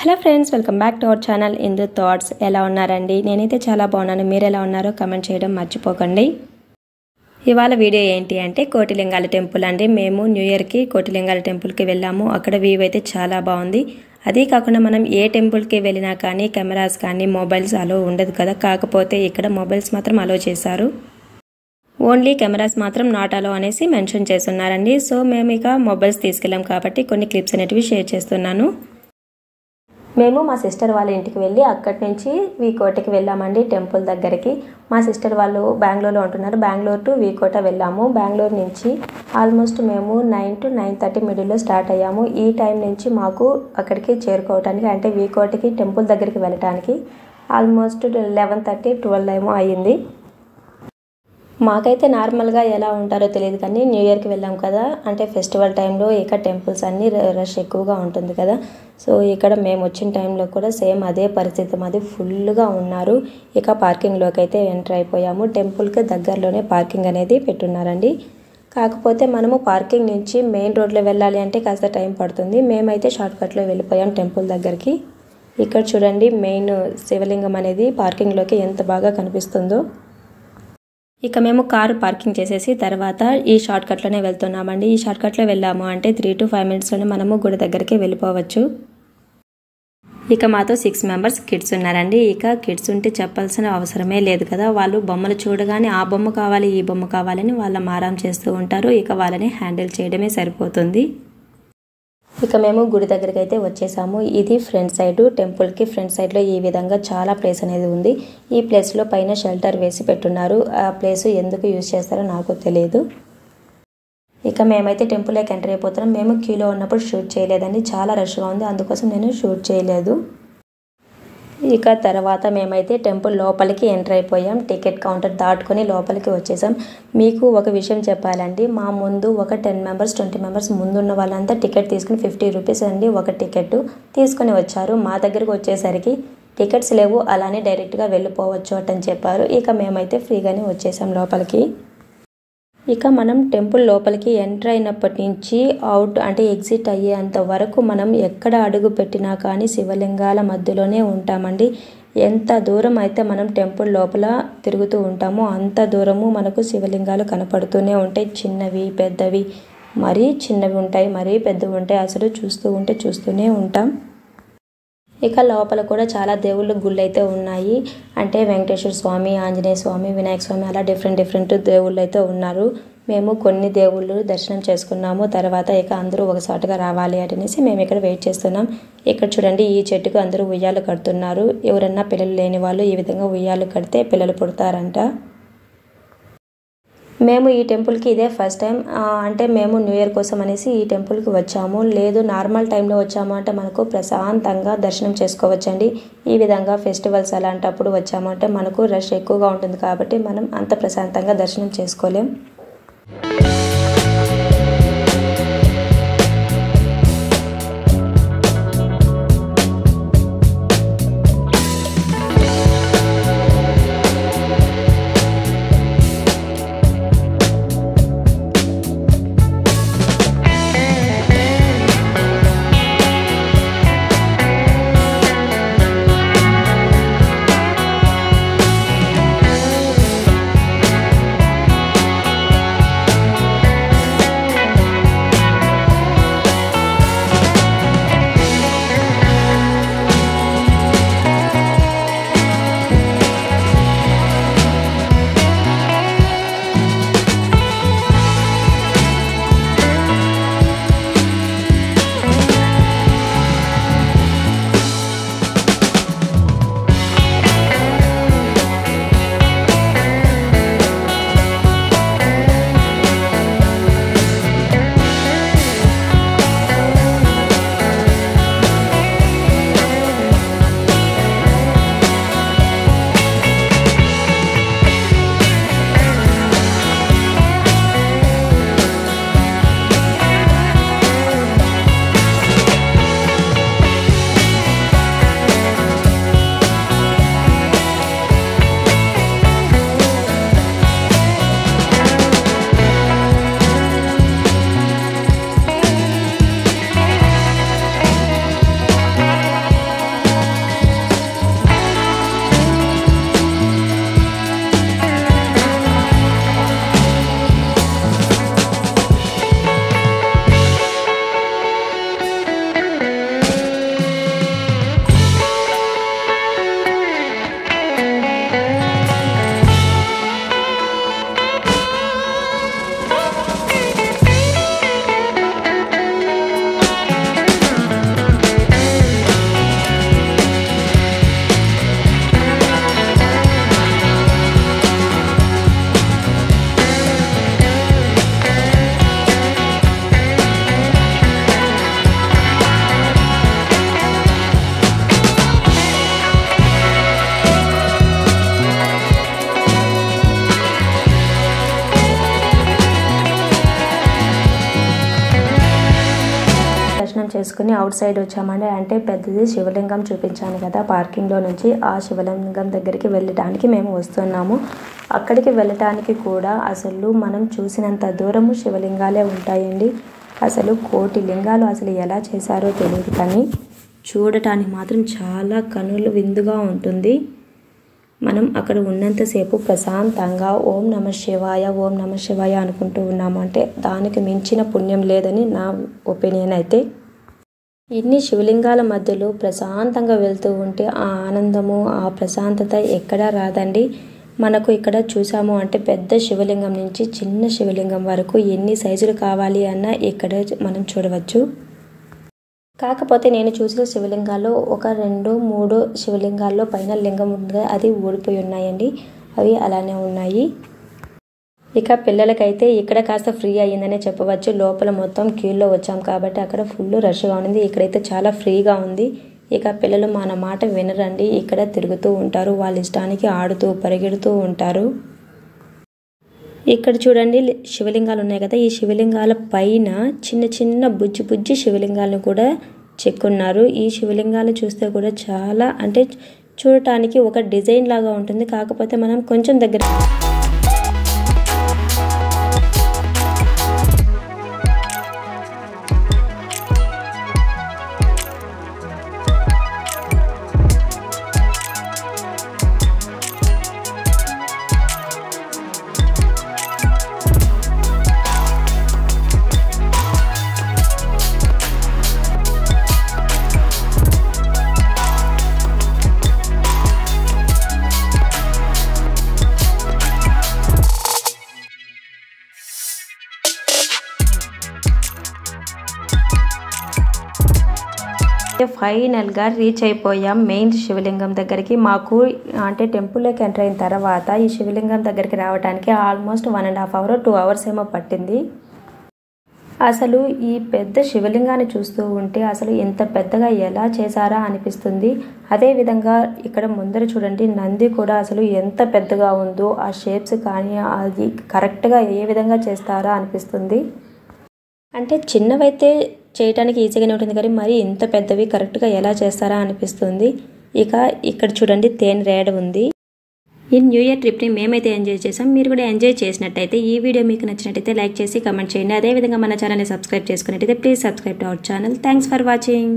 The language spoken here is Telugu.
Hello friends, welcome back to our channel Indu thoughts. ఎలా ఉన్నారండి? నేనైతే చాలా బాగున్నాను. మీరు ఎలా ఉన్నారో కమెంట్ చేయడం మర్చిపోకండి. ఇవాళ వీడియో ఏంటి అంటే కోటిలింగాల టెంపుల్ అండి. మేము న్యూ ఇయర్కి కోటిలింగాల టెంపుల్కి వెళ్ళాము. అక్కడ వ్యూ అయితే చాలా బాగుంది. అదే కాకుండా మనం ఏ టెంపుల్కి వెళ్ళినా కానీ కెమెరాస్ కానీ మొబైల్స్ అలో ఉండదు కదా. కాకపోతే ఇక్కడ మొబైల్స్ మాత్రం అలో చేశారు. ఓన్లీ కెమెరాస్ మాత్రం నాట్ అలో అనేసి మెన్షన్ చేస్తున్నారండి. సో మేము ఇక మొబైల్స్ తీసుకెళ్ళాం కాబట్టి కొన్ని క్లిప్స్ అనేటివి షేర్ చేస్తున్నాను. మేము మా సిస్టర్ వాళ్ళ ఇంటికి వెళ్ళి అక్కడి నుంచి వీకోటకి వెళ్ళామండి టెంపుల్ దగ్గరికి. మా సిస్టర్ వాళ్ళు బెంగళూరులో ఉంటున్నారు. బెంగళూరు టు వీకోట వెళ్ళాము. బెంగళూరు నుంచి ఆల్మోస్ట్ మేము 9 to 9:30 మిడిల్లో స్టార్ట్ అయ్యాము. ఈ టైం నుంచి మాకు అక్కడికి చేరుకోవటానికి అంటే వీకోటకి టెంపుల్ దగ్గరికి వెళ్ళటానికి ఆల్మోస్ట్ 11:30, 12 ఏమో అయ్యింది. మాకైతే నార్మల్గా ఎలా ఉంటారో తెలియదు కానీ న్యూ ఇయర్కి వెళ్ళాం కదా, అంటే ఫెస్టివల్ టైంలో ఇక టెంపుల్స్ అన్నీ రష్ ఎక్కువగా ఉంటుంది కదా. సో ఇక్కడ మేము వచ్చిన టైంలో కూడా సేమ్ అదే పరిస్థితి, మాది ఫుల్గా ఉన్నారు. ఇక పార్కింగ్లోకి అయితే ఎంటర్ అయిపోయాము. టెంపుల్కి దగ్గరలోనే పార్కింగ్ అనేది పెట్టున్నారండి. కాకపోతే మనము పార్కింగ్ నుంచి మెయిన్ రోడ్లో వెళ్ళాలి అంటే కాస్త టైం పడుతుంది. మేమైతే షార్ట్కట్లో వెళ్ళిపోయాం టెంపుల్ దగ్గరికి. ఇక్కడ చూడండి మెయిన్ శివలింగం అనేది పార్కింగ్లోకి ఎంత బాగా కనిపిస్తుందో. ఇక మేము కారు పార్కింగ్ చేసేసి తర్వాత ఈ షార్ట్ కట్లోనే వెళ్తున్నామండి. ఈ షార్ట్ కట్లో వెళ్ళాము అంటే 3 to 5 మినిట్స్లోనే మనము గుడి దగ్గరికి వెళ్ళిపోవచ్చు. ఇక మాతో 6 మెంబర్స్ కిడ్స్ ఉన్నారండి. ఇక కిడ్స్ ఉంటే చెప్పాల్సిన అవసరమే లేదు కదా. వాళ్ళు బొమ్మలు చూడగానే ఆ బొమ్మ కావాలి ఈ బొమ్మ కావాలని వాళ్ళ మారం చేస్తూ ఉంటారు. ఇక వాళ్ళని హ్యాండిల్ చేయడమే సరిపోతుంది. ఇక మేము గుడి దగ్గరికి అయితే వచ్చేసాము. ఇది ఫ్రంట్ సైడ్, టెంపుల్కి ఫ్రంట్ సైడ్లో ఈ విధంగా చాలా ప్లేస్ అనేది ఉంది. ఈ ప్లేస్లో పైన షెల్టర్ వేసి పెట్టున్నారు. ఆ ప్లేస్ ఎందుకు యూజ్ చేస్తారో నాకు తెలియదు. ఇక మేమైతే టెంపుల్లోకి ఎంటర్ అయిపోతున్నాం. మేము క్యూలో ఉన్నప్పుడు షూట్ చేయలేదండి, చాలా రష్గా ఉంది, అందుకోసం నేను షూట్ చేయలేదు. ఇక తర్వాత మేమైతే టెంపుల్ లోపలికి ఎంటర్ అయిపోయాం. టికెట్ కౌంటర్ దాటుకొని లోపలికి వచ్చేసాం. మీకు ఒక విషయం చెప్పాలండి, మా ముందు ఒక 10 మెంబర్స్ 20 మెంబర్స్ ముందున్న వాళ్ళంతా టికెట్ తీసుకుని 50 రూపీస్ అండి ఒక టికెట్ తీసుకొని వచ్చారు. మా దగ్గరకు వచ్చేసరికి టికెట్స్ లేవు, అలానే డైరెక్ట్గా వెళ్ళిపోవచ్చు అని చెప్పారు. ఇక మేమైతే ఫ్రీగానే వచ్చేసాం లోపలికి. ఇక మనం టెంపుల్ లోపలికి ఎంటర్ అయినప్పటి నుంచి అవుట్ అంటే ఎగ్జిట్ అయ్యేంత వరకు మనం ఎక్కడ అడుగు పెట్టినా కానీ శివలింగాల మధ్యలోనే ఉంటామండి. ఎంత దూరం అయితే మనం టెంపుల్ లోపల తిరుగుతూ ఉంటామో అంత దూరము మనకు శివలింగాలు కనపడుతూనే ఉంటాయి. చిన్నవి పెద్దవి, మరీ చిన్నవి ఉంటాయి, మరీ పెద్దవి ఉంటాయి. అసలు చూస్తూ ఉంటే చూస్తూనే ఉంటాం. ఇక లోపల కూడా చాలా దేవుళ్ళ గుళ్ళు అయితే ఉన్నాయి. అంటే వెంకటేశ్వర స్వామి, ఆంజనేయ స్వామి, వినాయక స్వామి అలా డిఫరెంట్ దేవుళ్ళు అయితే ఉన్నారు. మేము కొన్ని దేవుళ్ళు దర్శనం చేసుకున్నాము. తర్వాత ఇక అందరూ ఒకసారిగా రావాలి అనేసి మేము ఇక్కడ వెయిట్ చేస్తున్నాం. ఇక్కడ చూడండి ఈ చెట్టుకు అందరూ ఉయ్యాలు కడుతున్నారు. ఎవరన్నా పిల్లలు లేని వాళ్ళు ఈ విధంగా ఉయ్యాలు కడితే పిల్లలు పుడతారంట. మేము ఈ టెంపుల్కి ఇదే ఫస్ట్ టైం, అంటే మేము న్యూ ఇయర్ కోసం అనేసి ఈ టెంపుల్కి వచ్చాము. లేదు నార్మల్ టైంలో వచ్చాము అంటే మనకు ప్రశాంతంగా దర్శనం చేసుకోవచ్చండి. ఈ విధంగా ఫెస్టివల్స్ అలాంటప్పుడు వచ్చాము అంటే మనకు రష్ ఎక్కువగా ఉంటుంది కాబట్టి మనం అంత ప్రశాంతంగా దర్శనం చేసుకోలేం. చేసుకుని అవుట్ సైడ్ వచ్చామండి. అంటే పెద్దది శివలింగం చూపించాను కదా పార్కింగ్లో నుంచి, ఆ శివలింగం దగ్గరికి వెళ్ళడానికి మేము వస్తున్నాము. అక్కడికి వెళ్ళటానికి కూడా అసలు మనం చూసినంత దూరము శివలింగాలే ఉంటాయండి. అసలు కోటి లింగాలు అసలు ఎలా చేశారో తెలియదు, కానీ చూడటానికి మాత్రం చాలా కనుల విందుగా ఉంటుంది. మనం అక్కడ ఉన్నంతసేపు ప్రశాంతంగా ఓం నమః శివాయ ఓం నమః శివాయ అనుకుంటూ ఉన్నామంటే దానికి మించిన పుణ్యం లేదని నా ఒపీనియన్ అయితే. ఇన్ని శివలింగాల మధ్యలో ప్రశాంతంగా వెళ్తూ ఉంటే ఆ ఆనందము, ఆ ప్రశాంతత ఎక్కడా రాదండి. మనకు ఇక్కడ చూసాము అంటే పెద్ద శివలింగం నుంచి చిన్న శివలింగం వరకు ఎన్ని సైజులు కావాలి అన్నా ఇక్కడ మనం చూడవచ్చు. కాకపోతే నేను చూసిన శివలింగాల్లో ఒక 2-3 శివలింగాల్లో పైన లింగం ఉంది, అది ఊడిపోయి ఉన్నాయండి. అవి అలానే ఉన్నాయి. ఇక పిల్లలకైతే ఇక్కడ కాస్త ఫ్రీ అయ్యిందనే చెప్పవచ్చు. లోపల మొత్తం క్యూలో వచ్చాం కాబట్టి అక్కడ ఫుల్ రష్గా ఉంది. ఇక్కడైతే చాలా ఫ్రీగా ఉంది. ఇక పిల్లలు మన మాట వినరండి, ఇక్కడ తిరుగుతూ ఉంటారు, వాళ్ళ ఇష్టానికి ఆడుతూ పరిగెడుతూ ఉంటారు. ఇక్కడ చూడండి శివలింగాలు ఉన్నాయి కదా, ఈ శివలింగాల పైన చిన్న చిన్న బుజ్జి బుజ్జి శివలింగాలను కూడా చెక్కున్నారు. ఈ శివలింగాలు చూస్తే కూడా చాలా అంటే చూడటానికి ఒక డిజైన్ లాగా ఉంటుంది. కాకపోతే మనం కొంచెం దగ్గర ఫైనల్గా రీచ్ అయిపోయాం మెయిన్ శివలింగం దగ్గరికి. మాకు అంటే టెంపుల్లోకి ఎంటర్ అయిన తర్వాత ఈ శివలింగం దగ్గరికి రావడానికి ఆల్మోస్ట్ 1.5 hour 2 hours ఏమో పట్టింది. అసలు ఈ పెద్ద శివలింగాన్ని చూస్తూ ఉంటే అసలు ఇంత పెద్దగా ఎలా చేశారా అనిపిస్తుంది. అదేవిధంగా ఇక్కడ ముందర చూడండి నంది కూడా అసలు ఎంత పెద్దగా ఉందో, ఆ షేప్స్ కానీ అది కరెక్ట్గా ఏ విధంగా చేస్తారా అనిపిస్తుంది. అంటే చిన్నవైతే చేయడానికి ఈజీగానే ఉంటుంది, కానీ మరి ఇంత పెద్దవి కరెక్ట్గా ఎలా చేస్తారా అనిపిస్తుంది. ఇక ఇక్కడ చూడండి తేనె రేడ ఉంది. ఈ న్యూ ఇయర్ ట్రిప్ని మేమైతే ఎంజాయ్ చేసాం. మీరు కూడా ఎంజాయ్ చేసినట్టయితే ఈ వీడియో మీకు నచ్చినట్టయితే లైక్ చేసి కమెంట్ చేయండి. అదేవిధంగా మన ఛానల్ని సబ్స్క్రైబ్ చేసుకున్నట్టయితే please subscribe to our channel. Thanks for watching.